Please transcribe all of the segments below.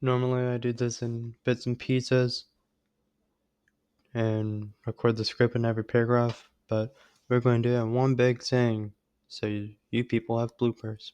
Normally, I do this in bits and pieces and record the script in every paragraph, but we're going to do it in one big thing so you people have bloopers.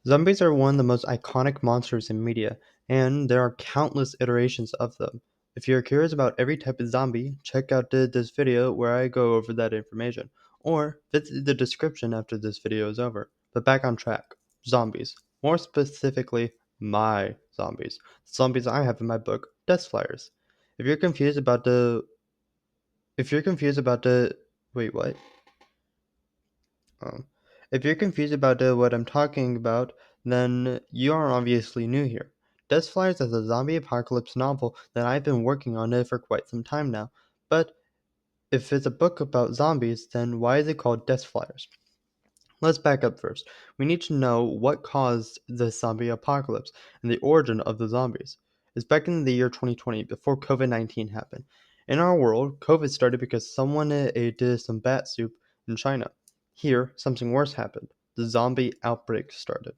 Zombies are one of the most iconic monsters in media, and there are countless iterations of them. If you're curious about every type of zombie, check out this video where I go over that information, or visit the description after this video is over. But back on track. Zombies. More specifically, my zombies. Zombies I have in my book, Death Flyers. If you're confused about the... If you're confused about the... Wait, what? Um, if you're confused about what I'm talking about, then you are obviously new here. Death Flyers is a zombie apocalypse novel that I've been working on it for quite some time now. But if it's a book about zombies, then why is it called Death Flyers? Let's back up first. We need to know what caused the zombie apocalypse and the origin of the zombies. It's back in the year 2020, before COVID-19 happened. In our world, COVID started because someone ate some bat soup in China. Here, something worse happened. The zombie outbreak started.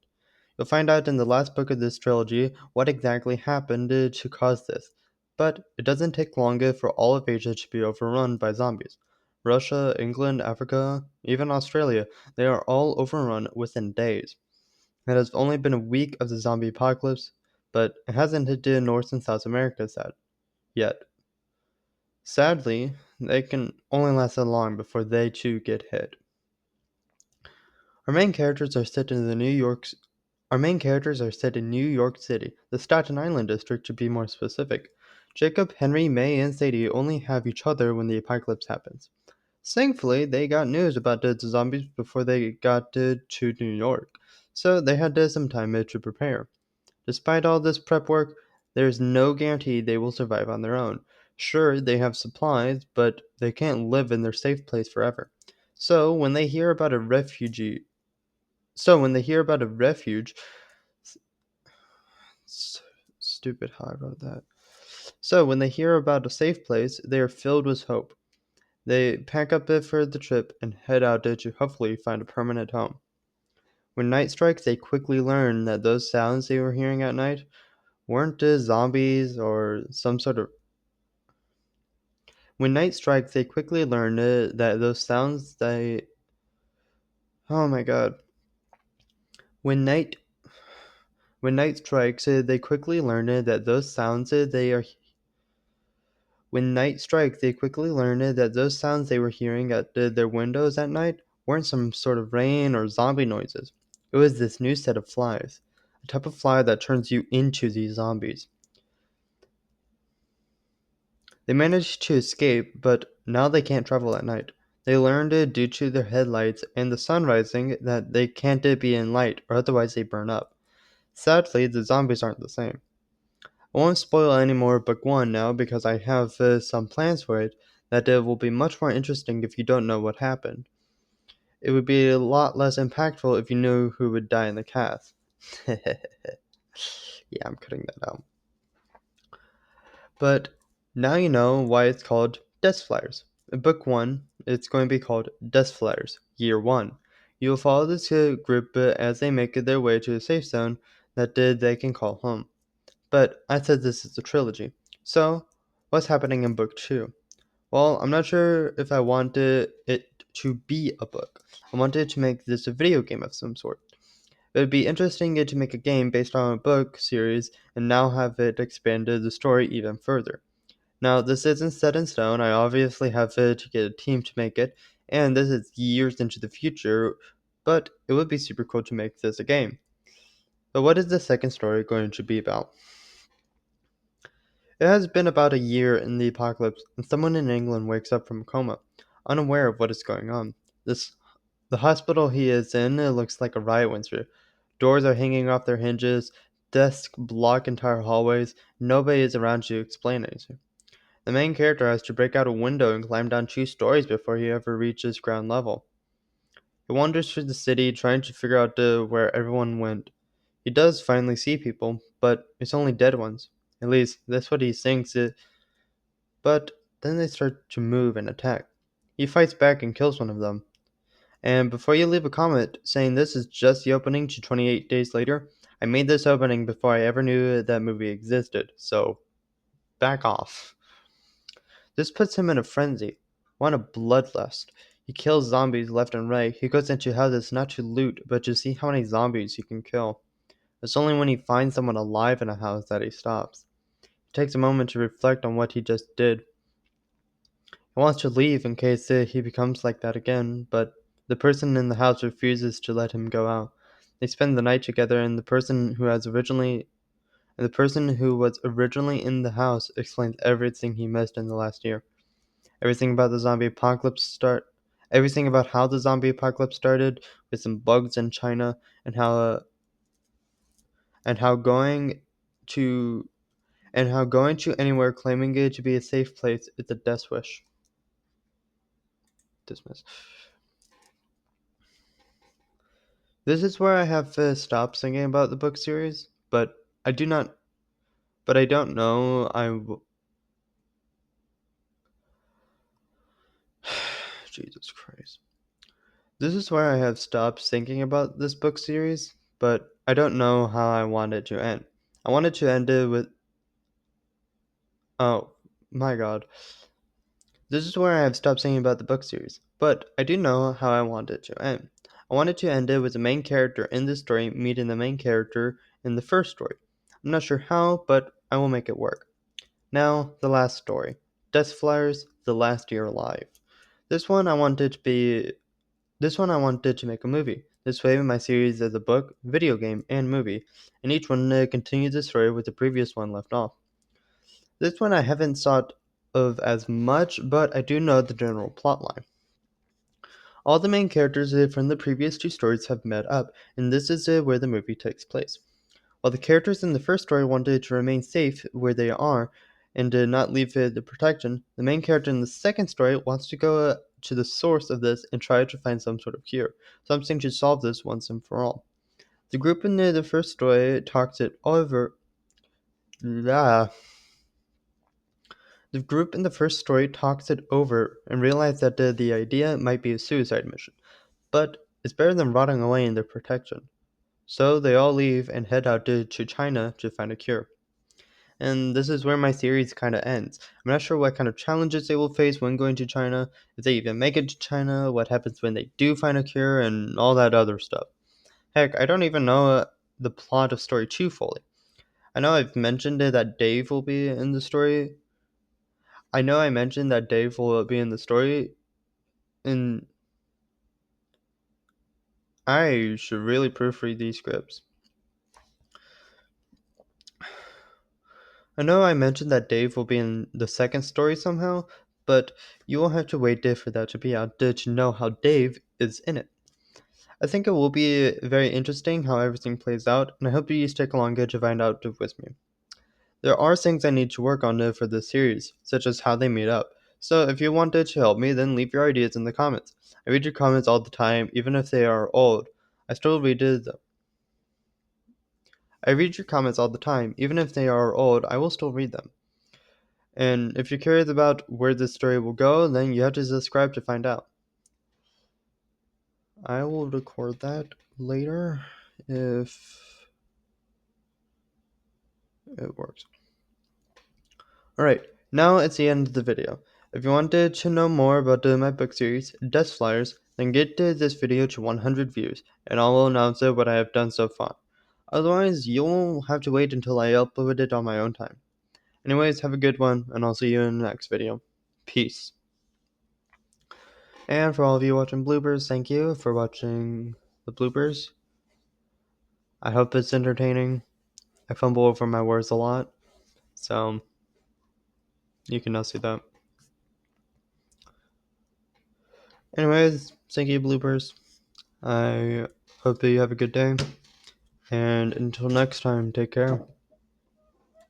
You'll find out in the last book of this trilogy what exactly happened to cause this. But it doesn't take long for all of Asia to be overrun by zombies. Russia, England, Africa, even Australia, they are all overrun within days. It has only been a week of the zombie apocalypse, but it hasn't hit North and South America yet. Sadly, they can only last so long before they too get hit. Our main characters are set in the New York Our main characters are set in New York City, the Staten Island district to be more specific. Jacob, Henry, May, and Sadie only have each other when the apocalypse happens. Thankfully, they got news about the zombies before they got to New York, so they had some time to prepare. Despite all this prep work, there is no guarantee they will survive on their own. Sure, they have supplies, but they can't live in their safe place forever. So when they hear about a refugee, when they hear about a refuge, s- stupid how I wrote that. So when they hear about a safe place, they are filled with hope. They pack up it for the trip and head out to hopefully find a permanent home. When night strikes, they quickly learn that those sounds they were hearing at night weren't zombies or some sort of. When night strikes, they quickly learn that those sounds they. Oh my god. When night when night strikes, they quickly learn that those sounds they are. When night strikes, they quickly learn that those sounds they were hearing at their windows at night weren't some sort of rain or zombie noises. It was this new set of flies, a type of fly that turns you into these zombies. They managed to escape, but now they can't travel at night. They learned due to their headlights and the sun rising that they can't be in light or otherwise they burn up. Sadly, the zombies aren't the same. I won't spoil any more of book 1 now because I have some plans for it that will be much more interesting if you don't know what happened. It would be a lot less impactful if you knew who would die in the cast. Yeah, I'm cutting that out. But now you know why it's called Death Flyers. In book 1, it's going to be called Death Flyers, Year 1. You will follow this group as they make their way to a safe zone that they can call home. But I said this is a trilogy. So, what's happening in book 2? Well, I'm not sure if I wanted it to be a book. I wanted to make this a video game of some sort. It would be interesting to make a game based on a book series and now have it expanded the story even further. Now, this isn't set in stone. I obviously have to get a team to make it, and this is years into the future, but it would be super cool to make this a game. But what is the second story going to be about? It has been about a year in the apocalypse, and someone in England wakes up from a coma, unaware of what is going on. The hospital he is in looks like a riot went through. Doors are hanging off their hinges, desks block entire hallways, nobody is around to explain anything. The main character has to break out a window and climb down 2 stories before he ever reaches ground level. He wanders through the city trying to figure out where everyone went. He does finally see people, but it's only dead ones. At least, that's what he thinks but then they start to move and attack. He fights back and kills one of them. And before you leave a comment saying this is just the opening to 28 Days Later, I made this opening before I ever knew that movie existed, so back off. This puts him in a frenzy, one of bloodlust. He kills zombies left and right. He goes into houses not to loot, but to see how many zombies he can kill. It's only when he finds someone alive in a house that he stops. He takes a moment to reflect on what he just did. He wants to leave in case he becomes like that again, but the person in the house refuses to let him go out. They spend the night together, and the person who was originally in the house explains everything he missed in the last year. Everything about the zombie apocalypse start Everything about how the zombie apocalypse started with some bugs in China and how going to going to anywhere claiming it to be a safe place is a death wish. Dismiss. This is where I have stopped thinking about the book series, but I do not but I don't know Jesus Christ. This is where I have stopped thinking about this book series, but I don't know how I want it to end. I wanted to end it with oh my god. This is where I have stopped thinking about the book series, but I do know how I want it to end. I wanted to end it with the main character in this story meeting the main character in the first story. I'm not sure how, but I will make it work. Now, the last story. Death Flyers, The Last Year Alive. This one I wanted to be This one I wanted to make a movie. This way my series is a book, video game, and movie, and each one continues the story with the previous one left off. This one I haven't thought of as much, but I do know the general plotline. All the main characters from the previous two stories have met up, and this is where the movie takes place. While the characters in the first story wanted to remain safe where they are and did not leave the protection, the main character in the second story wants to go to the source of this and try to find some sort of cure, something to solve this once and for all. The group in the first story talks it over. Yeah. The group in the first story talks it over and realizes that the idea might be a suicide mission, but it's better than rotting away in their protection. So they all leave and head out to China to find a cure. And this is where my series kind of ends. I'm not sure what kind of challenges they will face when going to China, if they even make it to China, what happens when they do find a cure, and all that other stuff. Heck, I don't even know the plot of Story 2 fully. I know I've mentioned it that Dave will be in the story. I know I mentioned that Dave will be in the story, and I should really proofread these scripts. I know I mentioned that Dave will be in the second story somehow, but you will have to wait there for that to be out there to know how Dave is in it. I think it will be very interesting how everything plays out, and I hope you stick along to find out with me. There are things I need to work on for this series, such as how they meet up. So if you wanted to help me, then leave your ideas in the comments. I read your comments all the time, even if they are old. I still read it. I read your comments all the time, even if they are old. I will still read them. And if you're curious about where this story will go, then you have to subscribe to find out. I will record that later if it works. Alright, now it's the end of the video. If you wanted to know more about my book series, Death Flyers, then get this video to 100 views, and I will announce what I have done so far. Otherwise, you'll have to wait until I upload it on my own time. Anyways, have a good one, and I'll see you in the next video. Peace. And for all of you watching bloopers, thank you for watching the bloopers. I hope it's entertaining. I fumble over my words a lot, so you can now see that. Anyways, thank you, bloopers. I hope that you have a good day, and until next time, take care.